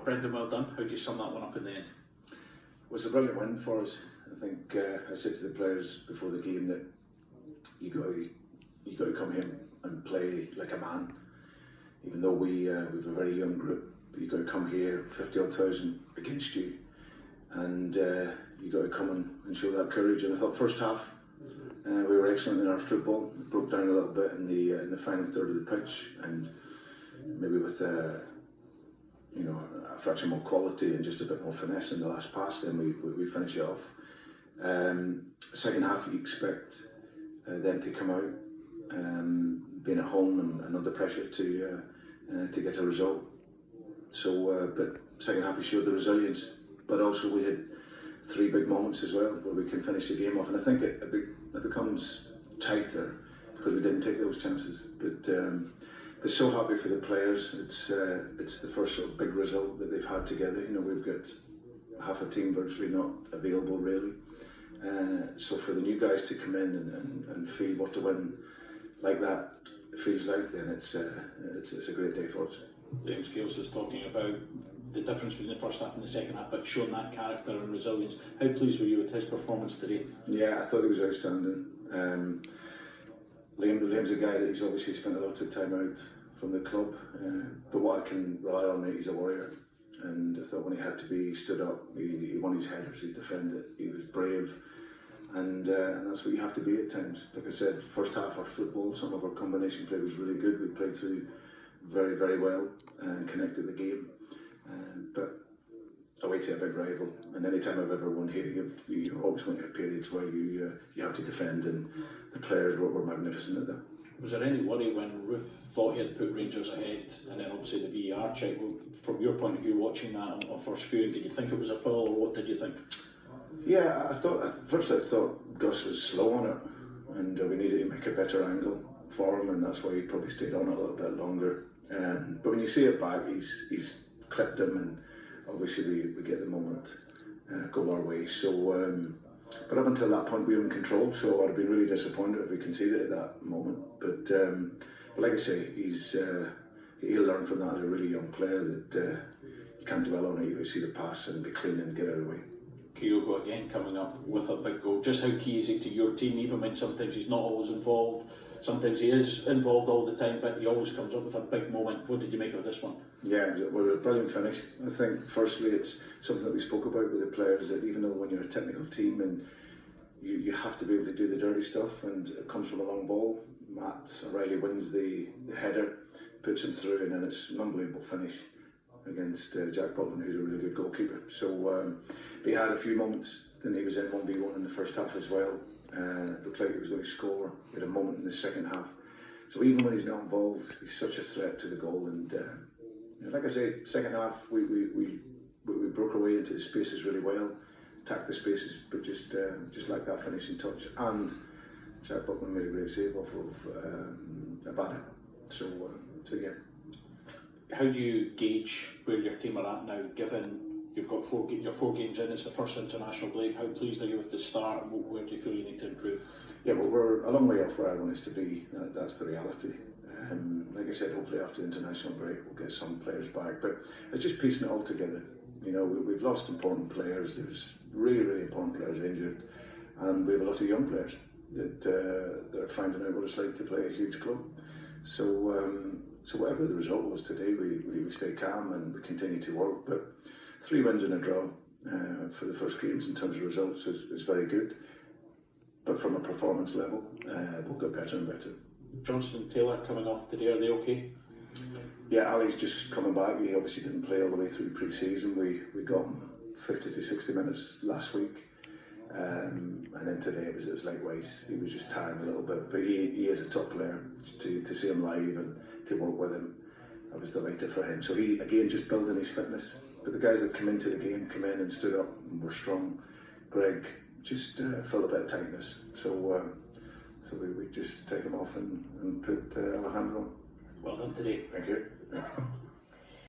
Brendan, well done. How do you sum that one up in the end? It was a brilliant win for us. I think I said to the players before the game that you got to come here and play like a man. Even though we've a very young group, but you got to come here, 50,000 against you, and you got to come and show that courage. And I thought first half we were excellent in our football. It broke down a little bit in the final third of the pitch, and maybe with a fraction more quality and just a bit more finesse in the last pass, then we finish it off. Second half, you expect them to come out, being at home and under pressure to get a result. So, but second half we showed the resilience, but also we had 3 big moments as well where we can finish the game off. And I think it becomes tighter because we didn't take those chances. But so happy for the players. It's the first sort of big result that they've had together. You know, we've got half a team virtually not available really. So for the new guys to come in and feel what to win like that feels like, then it's a great day for us. James Scales was talking about the difference between the first half and the second half, but showing that character and resilience. How pleased were you with his performance today? Yeah, I thought he was outstanding. Liam's a guy that he's obviously spent a lot of time out from the club, but what I can rely on, he's a warrior. And I thought when he had to be, he stood up, he won his headers, he defended, he was brave, and that's what you have to be at times. Like I said, first half our football, some of our combination play was really good. We played through very, very well and connected the game. But away to a big rival, and any time I've ever won here, you're always going to have periods where you have to defend, and the players were magnificent at that. Was there any worry when Ruth thought he had put Rangers ahead, and then obviously the VAR check? From your point of view, watching that on first viewing, did you think it was a foul, or what did you think? Yeah, I thought Gus was slow on it, and we needed to make a better angle for him, and that's why he probably stayed on a little bit longer. But when you see it back, he's clipped him, and obviously we get the moment go our way. So, but up until that point we were in control, so I'd have been really disappointed if we conceded at that moment. But like I say, he'll learn from that as a really young player that you can't dwell on it. You see the pass and be clean and get out of the way. Kyogo again coming up with a big goal. Just how key is he to your team, even when sometimes he's not always involved? Sometimes he is involved all the time, but he always comes up with a big moment. What did you make of this one? Yeah, well, a brilliant finish. I think firstly it's something that we spoke about with the players, that even though when you're a technical team and you have to be able to do the dirty stuff, and it comes from a long ball, Matt O'Reilly wins the header, puts him through, and then it's an unbelievable finish against Jack Butland, who's a really good goalkeeper. So he had a few moments, then he was in 1v1 in the first half as well. It looked like he was going to score. He had a moment in the second half. So even when he's not involved, he's such a threat to the goal. And like I say, second half we broke our way into the spaces really well, attacked the spaces, but just like that finishing touch. And Jack Buckman made a great save off of Abada. So yeah. How do you gauge where your team are at now, given you've got 4 games in, it's the first international break? How pleased are you with the start, and where do you feel you need to improve? Yeah, well, we're a long way off where I want us to be. That's the reality. Like I said, hopefully after the international break we'll get some players back, but it's just piecing it all together. You know, we've lost important players. There's really, really important players injured, and we have a lot of young players that are finding out what it's like to play a huge club. So whatever the result was today, we stay calm and we continue to work. But 3 wins and a draw for the first games in terms of results is very good. But from a performance level, we'll get better and better. Johnston Taylor coming off today, are they okay? Yeah, Ali's just coming back. He obviously didn't play all the way through pre-season. We got him 50 to 60 minutes last week. And then today it was likewise. He was just tired a little bit, but he is a top player. To see him live and to work with him, I was delighted for him. So he again just building his fitness. But the guys that come into the game come in and stood up and were strong. Greg just felt a bit of tightness, so we just take him off and put Alejandro on. Well done today. Thank you.